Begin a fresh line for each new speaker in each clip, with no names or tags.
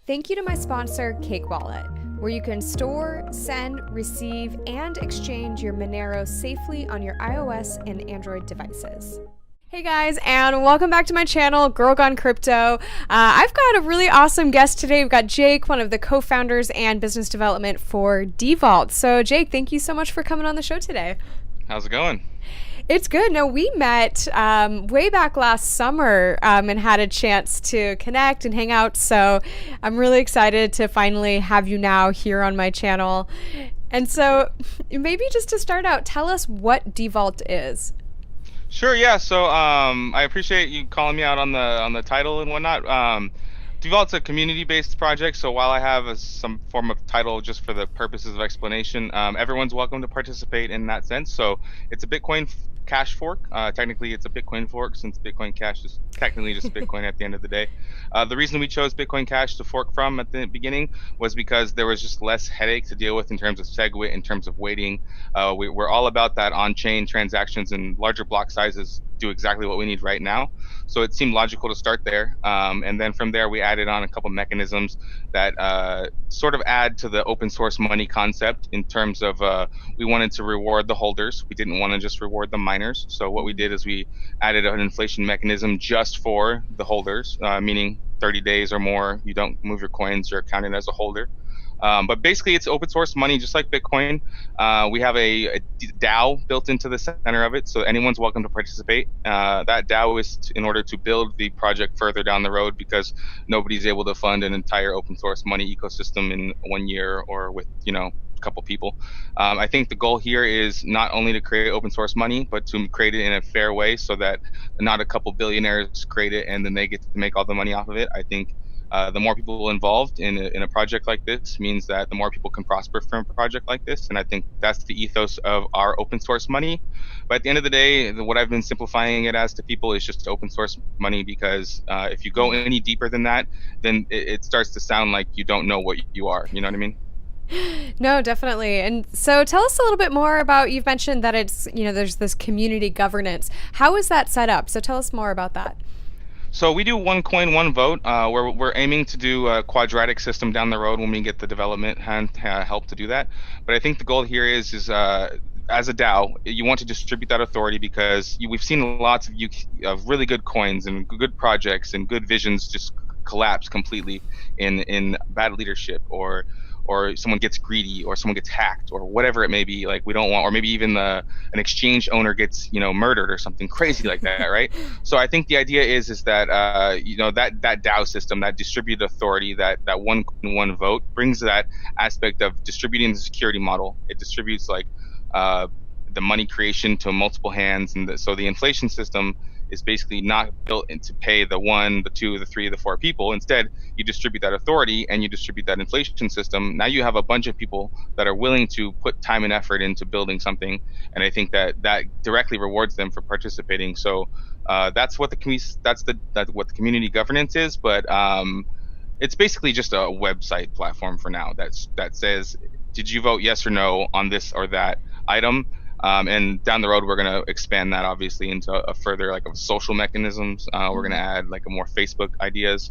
Thank you to my sponsor, Cake Wallet, where you can store, send, receive, and exchange your Monero safely on your iOS and Android devices. Hey guys, and welcome back to my channel, Girl Gone Crypto. I've got a really awesome guest today. We've got Jake, one of the co-founders and business development for Devault. So Jake, thank you so much for coming on the show today.
How's it going?
It's good. No, we met way back last summer and had a chance to connect and hang out. So I'm really excited to finally have you now here on my channel. And so maybe just to start out, tell us what Devault is.
Sure, yeah. So I appreciate you calling me out on the title and whatnot. Devault's a community-based project, so while I have some form of title just for the purposes of explanation, everyone's welcome to participate in that sense. So it's a Bitcoin Cash fork. Technically, it's a Bitcoin fork since Bitcoin Cash is technically just Bitcoin at the end of the day. The reason we chose Bitcoin Cash to fork from at the beginning was because there was just less headache to deal with in terms of SegWit, in terms of waiting. We're all about that on-chain transactions, and larger block sizes do exactly what we need right now. So it seemed logical to start there. And then from there, we added on a couple mechanisms that sort of add to the open source money concept in terms of we wanted to reward the holders. We didn't want to just reward the miners. So what we did is we added an inflation mechanism just for the holders, meaning 30 days or more, you don't move your coins, you're counted as a holder. But basically, it's open source money, just like Bitcoin. We have a DAO built into the center of it, so anyone's welcome to participate. That DAO is in order to build the project further down the road, because nobody's able to fund an entire open source money ecosystem in 1 year or with, a couple people. I think the goal here is not only to create open source money, but to create it in a fair way so that not a couple billionaires create it and then they get to make all the money off of it. I think the more people involved in a project like this means that the more people can prosper from a project like this. And I think that's the ethos of our open source money. But at the end of the day, what I've been simplifying it as to people is just open source money, because if you go any deeper than that, then it starts to sound like you don't know what you are. You know what I mean?
No, definitely. And so tell us a little bit more about, you've mentioned that it's, there's this community governance. How is that set up? So tell us more about that.
So we do one coin, one vote. We're aiming to do a quadratic system down the road when we get the development and help to do that. But I think the goal here is as a DAO, you want to distribute that authority, because we've seen lots of really good coins and good projects and good visions just collapse completely in bad leadership, or someone gets greedy, or someone gets hacked, or whatever it may be. Like, we don't want, or maybe even an exchange owner gets murdered or something crazy like that, right? So I think the idea is that that DAO system, that distributed authority, that one vote, brings that aspect of distributing the security model. It distributes the money creation to multiple hands, and so the inflation system is basically not built in to pay the 1, the 2, the 3, the 4 people. Instead, you distribute that authority and you distribute that inflation system. Now you have a bunch of people that are willing to put time and effort into building something, and I think that directly rewards them for participating. So that's what what the community governance is. But it's basically just a website platform for now that says, did you vote yes or no on this or that item? And down the road, we're going to expand that obviously into a further of social mechanisms. We're going to add a more Facebook ideas,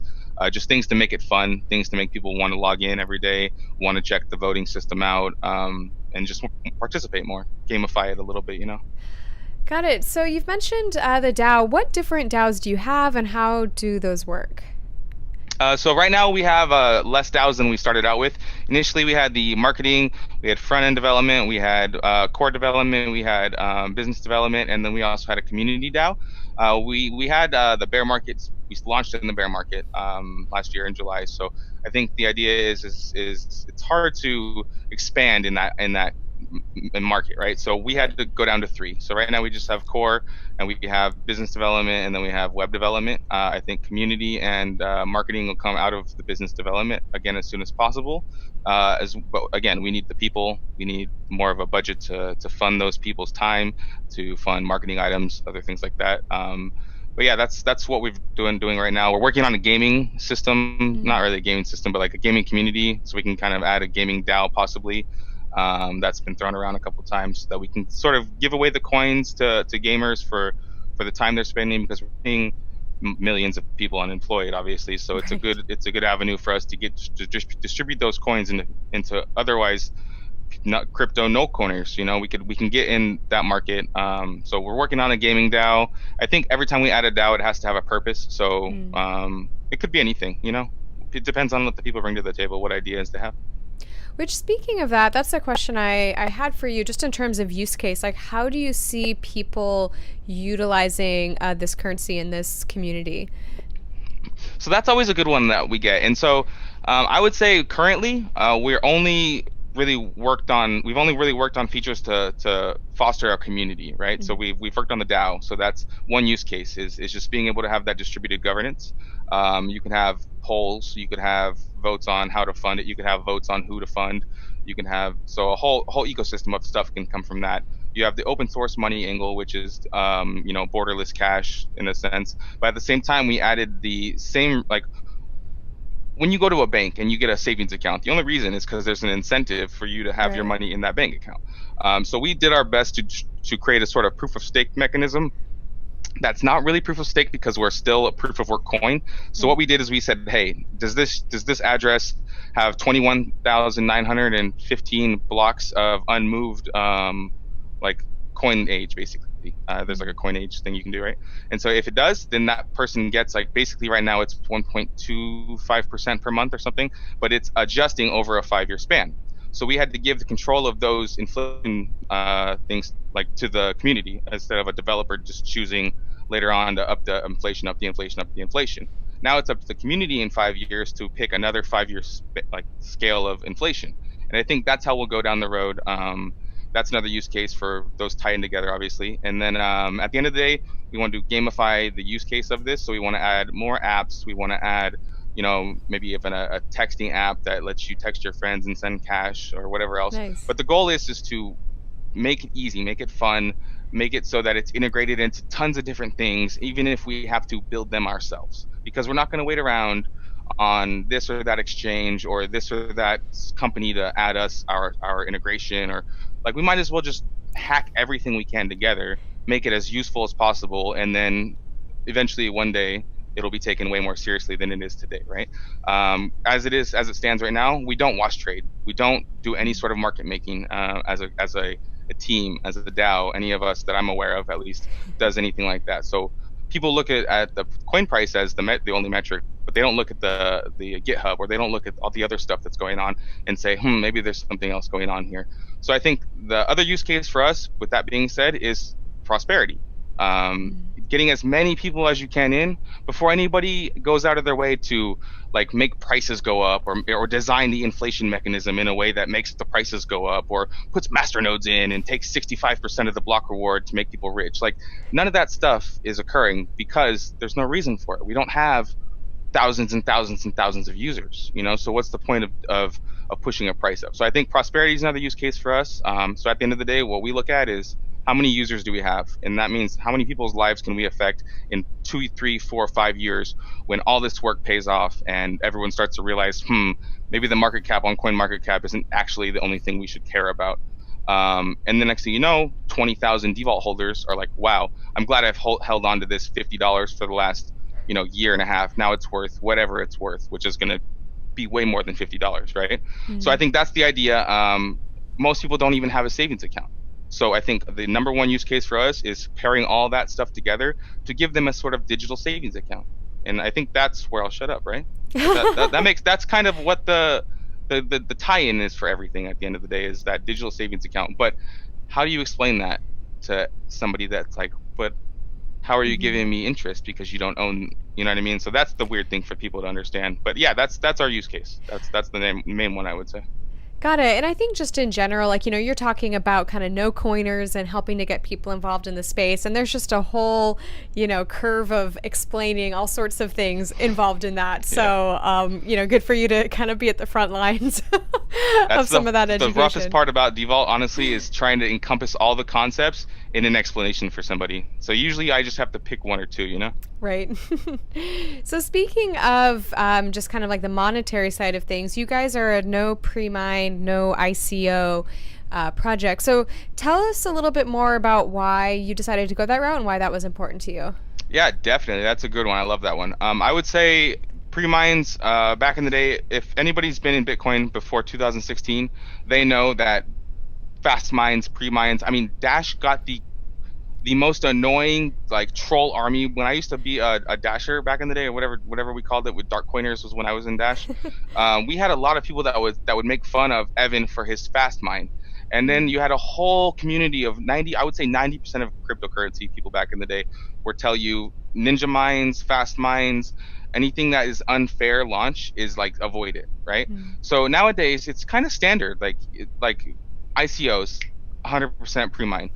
just things to make it fun, things to make people want to log in every day, want to check the voting system out, and just participate more, gamify it a little bit,
Got it. So you've mentioned the DAO. What different DAOs do you have, and how do those work?
So right now we have less DAOs than we started out with. Initially, we had the marketing, we had front-end development, we had core development, we had business development, and then we also had a community DAO. We had the bear markets. We launched it in the bear market last year in July. So I think the idea is it's hard to expand in that market, right? So we had to go down to 3. So right now we just have core, and we have business development, and then we have web development. I think community and marketing will come out of the business development again as soon as possible. But again, we need the people. We need more of a budget to fund those people's time, to fund marketing items, other things like that. But yeah, that's what we're doing right now. We're working on a gaming system, not really a gaming system, but a gaming community, so we can kind of add a gaming DAO possibly. That's been thrown around a couple times, so that we can sort of give away the coins to gamers for the time they're spending, because we're seeing millions of people unemployed, obviously. So it's
Right.
a good avenue for us to get to distribute those coins into otherwise not crypto no corners. We can get in that market. So we're working on a gaming DAO. I think every time we add a DAO, it has to have a purpose. So
Mm.
it could be anything. It depends on what the people bring to the table, what ideas they have.
Which, speaking of that, that's a question I had for you, just in terms of use case. Like, how do you see people utilizing this currency in this community?
So that's always a good one that we get. And so I would say currently we've only really worked on features to foster our community, right? So
Mm.
we've worked on the DAO. So that's one use case is just being able to have that distributed governance. You can have polls, you could have votes on how to fund it, you could have votes on who to fund. You can have so a whole ecosystem of stuff can come from that. You have the open source money angle, which is borderless cash in a sense. But at the same time, we added the same, like, when you go to a bank and you get a savings account, the only reason is because there's an incentive for you to have your
Right.
money in that bank account. So we did our best to create a sort of proof of stake mechanism that's not really proof of stake because we're still a proof of work coin. So
Mm.
what we did is we said, hey, does this address have 21,915 blocks of unmoved like coin age, basically? There's like a coin age thing you can do, right? And so if it does, then that person gets, like, basically right now it's 1.25% per month or something, but it's adjusting over a 5-year span. So we had to give the control of those inflation things, like, to the community instead of a developer just choosing later on to up the inflation, up the inflation, up the inflation. Now it's up to the community in 5 years to pick another 5-year scale of inflation. And I think that's how we'll go down the road. That's another use case for those tying together, obviously. And then at the end of the day, we want to gamify the use case of this. So we want to add more apps. We want to add, maybe even a texting app that lets you text your friends and send cash or whatever else.
Nice.
But the goal is just to make it easy, make it fun, make it so that it's integrated into tons of different things, even if we have to build them ourselves. Because we're not going to wait around on this or that exchange or this or that company to add us our integration, or, like, we might as well just hack everything we can together, make it as useful as possible, and then eventually one day it'll be taken way more seriously than it is today, right? As it stands right now, we don't wash trade. We don't do any sort of market making as a team, as a DAO. Any of us that I'm aware of, at least, does anything like that. So people look at the coin price as the only metric, but they don't look at the GitHub, or they don't look at all the other stuff that's going on and say, maybe there's something else going on here. So I think the other use case for us, with that being said, is prosperity. Getting as many people as you can in before anybody goes out of their way to, like, make prices go up, or design the inflation mechanism in a way that makes the prices go up, or puts master nodes in and takes 65% of the block reward to make people rich. Like, none of that stuff is occurring because there's no reason for it. We don't have thousands and thousands and thousands of users, so what's the point of pushing a price up? So I think prosperity is another use case for us. So at the end of the day, what we look at is, how many users do we have? And that means how many people's lives can we affect in 2, 3, 4, 5 years, when all this work pays off and everyone starts to realize, maybe the market cap on CoinMarketCap isn't actually the only thing we should care about. And the next thing you know, 20,000 Devault holders are like, wow, I'm glad I've held on to this $50 for the last year and a half. Now it's worth whatever it's worth, which is going to be way more than $50, right? So I think that's the idea. Most people don't even have a savings account. So I think the number one use case for us is pairing all that stuff together to give them a sort of digital savings account. And I think that's where I'll shut up, right? That's kind of what the tie-in is for everything at the end of the day, is that digital savings account. But how do you explain that to somebody that's like, but how are you giving me interest because you don't own, you know what I mean? So that's the weird thing for people to understand. But yeah, that's our use case. That's the main one, I would say.
Got it. And I think just in general, like, you're talking about kind of no coiners and helping to get people involved in the space. And there's just a whole, curve of explaining all sorts of things involved in that.
Yeah.
So, good for you to kind of be at the front lines of some of that education.
The roughest part about Devault, honestly, is trying to encompass all the concepts in an explanation for somebody. So usually I just have to pick one or two.
Right. So speaking of just kind of like the monetary side of things, you guys are a no pre-mine, no ICO project. So tell us a little bit more about why you decided to go that route and why that was important to you.
Yeah, definitely. That's a good one. I love that one. I would say pre-mines, back in the day, if anybody's been in Bitcoin before 2016, they know that fast mines, pre-mines. I mean, Dash got the most annoying like troll army when I used to be a dasher back in the day, or whatever we called it with dark coiners was when I was in Dash. We had a lot of people that would make fun of Evan for his fast mine, and then
Mm,
you had a whole community of 90, I would say 90% of cryptocurrency people back in the day would tell you ninja mines, fast mines, anything that is unfair launch is like avoid it, right?
mm,
So nowadays it's kind of standard, like ICOs, 100% pre-mine.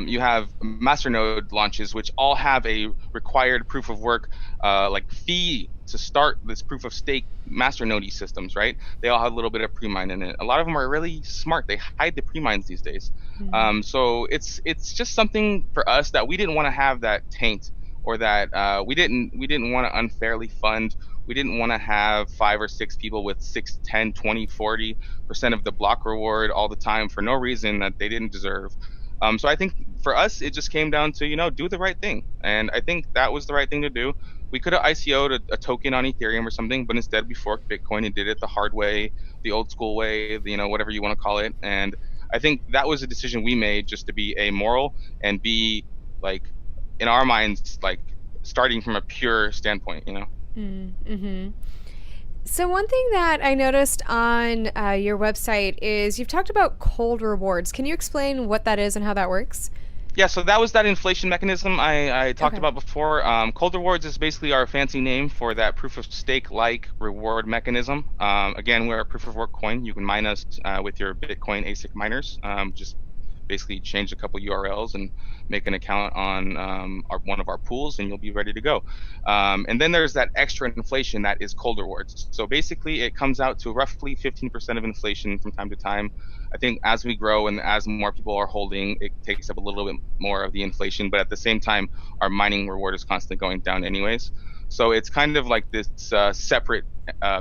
You have masternode launches, which all have a required proof of work, like fee to start this proof of stake masternode systems, right? They all have a little bit of pre-mine in it. A lot of them are really smart. They hide the pre-mines these days.
mm,
So it's just something for us that we didn't want to have that taint, or that we didn't want to unfairly fund. We didn't want to have 5 or 6 people with 6, 10, 20, 40% of the block reward all the time for no reason that they didn't deserve. So I think for us, it just came down to, do the right thing. And I think that was the right thing to do. We could have ICO'd a token on Ethereum or something, but instead we forked Bitcoin and did it the hard way, the old school way, whatever you want to call it. And I think that was a decision we made, just to be amoral and be like, in our minds, like starting from a pure standpoint.
mm, mm-hmm. So, one thing that I noticed on your website is you've talked about cold rewards. Can you explain what that is and how that works?
Yeah, so that was that inflation mechanism I talked
Okay.
about before. Cold rewards is basically our fancy name for that proof of stake like reward mechanism. Again, we're a proof of work coin. You can mine us with your Bitcoin ASIC miners. Just basically change a couple URLs and make an account on one of our pools, and you'll be ready to go. And then there's that extra inflation that is cold rewards. So basically, it comes out to roughly 15% of inflation from time to time. I think as we grow and as more people are holding, it takes up a little bit more of the inflation, but at the same time, our mining reward is constantly going down anyways. So it's kind of like this separate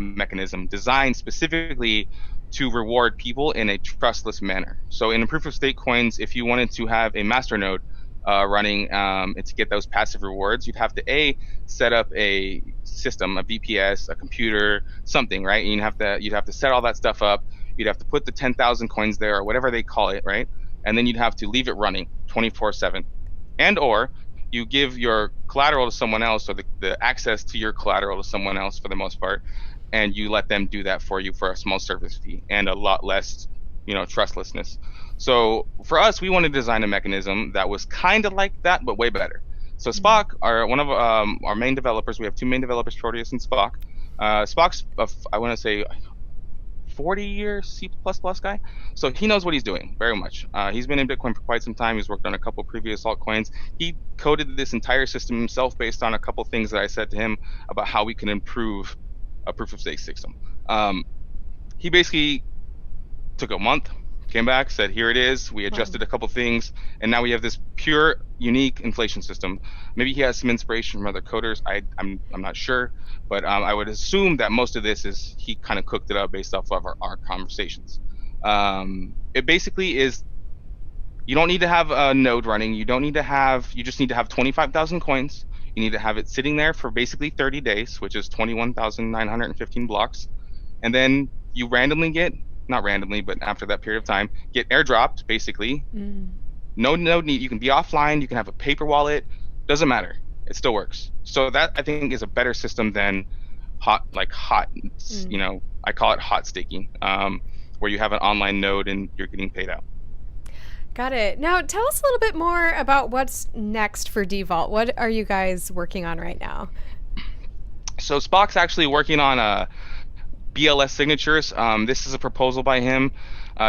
mechanism designed specifically to reward people in a trustless manner. So in proof of stake coins, if you wanted to have a masternode running, and to get those passive rewards, you'd have to set up a system, a VPS, a computer, something, right? And you'd have to set all that stuff up. You'd have to put the 10,000 coins there, or whatever they call it, right? And then you'd have to leave it running 24/7, and/or you give your collateral to someone else, or the access to your collateral to someone else for the most part, and you let them do that for you for a small service fee and a lot less, trustlessness. So for us, we wanted to design a mechanism that was kind of like that, but way better. So
Mm,
Spock, one of our main developers, we have two main developers, Proteus and Spock. Spock's, I want to say, 40-year C++ guy. So he knows what he's doing very much. He's been in Bitcoin for quite some time. He's worked on a couple previous altcoins. He coded this entire system himself based on a couple things that I said to him about how we can improve a proof of stake system. Um, he basically took a month, came back, said, "Here it is. We
wow.
adjusted a couple things, and now we have this pure, unique inflation system." Maybe he has some inspiration from other coders. I'm not sure, but I would assume that most of this is he kind of cooked it up based off of our conversations. It basically is, you don't need to have a node running. You just need to have 25,000 coins. You need to have it sitting there for basically 30 days, which is 21,915 blocks. And then you randomly get, not randomly, but after that period of time, get airdropped, basically.
Mm,
No need. You can be offline. You can have a paper wallet. Doesn't matter. It still works. So that, I think, is a better system than hot.
mm.
I call it hot staking, where you have an online node and you're getting paid out.
Got it. Now, tell us a little bit more about what's next for Devault. What are you guys working on right now?
So Spock's actually working on BLS signatures. This is a proposal by him.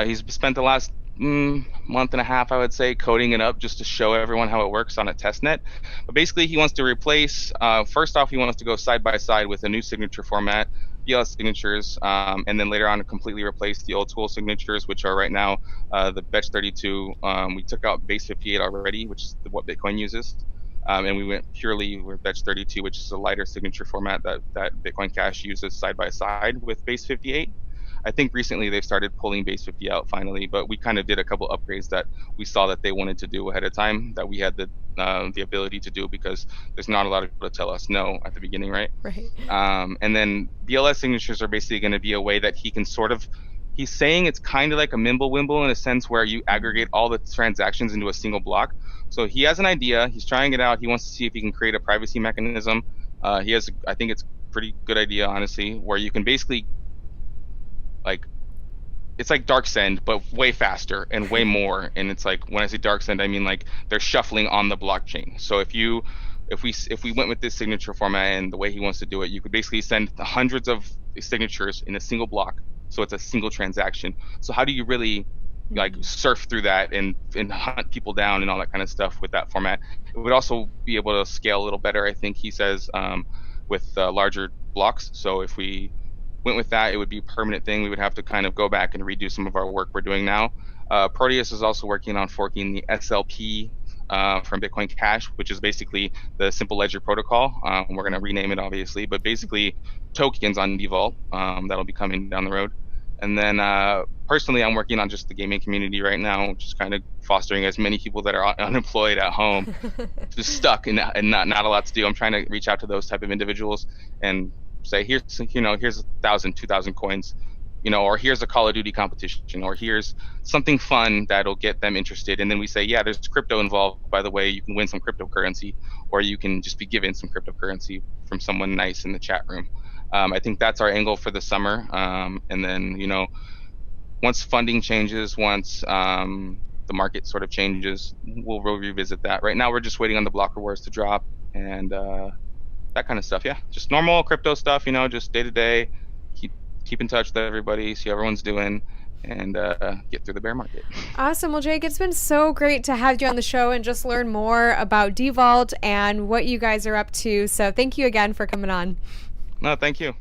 He's spent the last month and a half, I would say, coding it up just to show everyone how it works on a test net. But basically, he wants to replace, first off, he wants to go side by side with a new signature format, BLS signatures, and then later on completely replace the old school signatures, which are right now the Betch 32. We took out base 58 already, which is what Bitcoin uses. And we went purely with Betch 32, which is a lighter signature format that Bitcoin Cash uses side by side with base 58. I think recently they've started pulling base 50 out finally, but we kind of did a couple upgrades that we saw that they wanted to do ahead of time that we had the ability to do because there's not a lot of people to tell us no at the beginning, right?
Right.
And then BLS signatures are basically going to be a way that he can sort of, he's saying it's kind of like a Mimblewimble in a sense where you aggregate all the transactions into a single block. So he has an idea, he's trying it out, he wants to see if he can create a privacy mechanism. He has, I think it's a pretty good idea, honestly, where you can basically, like, it's like dark send, but way faster and way more. And it's like, when I say dark send, I mean like they're shuffling on the blockchain. So if we went with this signature format and the way he wants to do it, you could basically send hundreds of signatures in a single block. So it's a single transaction. So how do you really like surf through that and hunt people down and all that kind of stuff with that format? It would also be able to scale a little better, I think he says, with larger blocks. So if we went with that, it would be a permanent thing. We would have to kind of go back and redo some of our work we're doing now. Proteus is also working on forking the SLP from Bitcoin Cash, which is basically the simple ledger protocol. We're going to rename it, obviously, but basically tokens on Devault. That'll be coming down the road. And then personally, I'm working on just the gaming community right now, just kind of fostering as many people that are unemployed at home, just stuck and not a lot to do. I'm trying to reach out to those type of individuals and say, here's 1,000, 2,000 coins, or here's a Call of Duty competition, or here's something fun that'll get them interested. And then we say, yeah, there's crypto involved, by the way, you can win some cryptocurrency, or you can just be given some cryptocurrency from someone nice in the chat room. I think that's our angle for the summer. And then, once funding changes, once the market sort of changes, we'll revisit that. Right now, we're just waiting on the block rewards to drop and that kind of stuff. Yeah, just normal crypto stuff, just day to day. Keep in touch with everybody, see how everyone's doing, and get through the bear market.
Awesome. Well, Jake, it's been so great to have you on the show and just learn more about Devault and what you guys are up to. So thank you again for coming on.
No, thank you.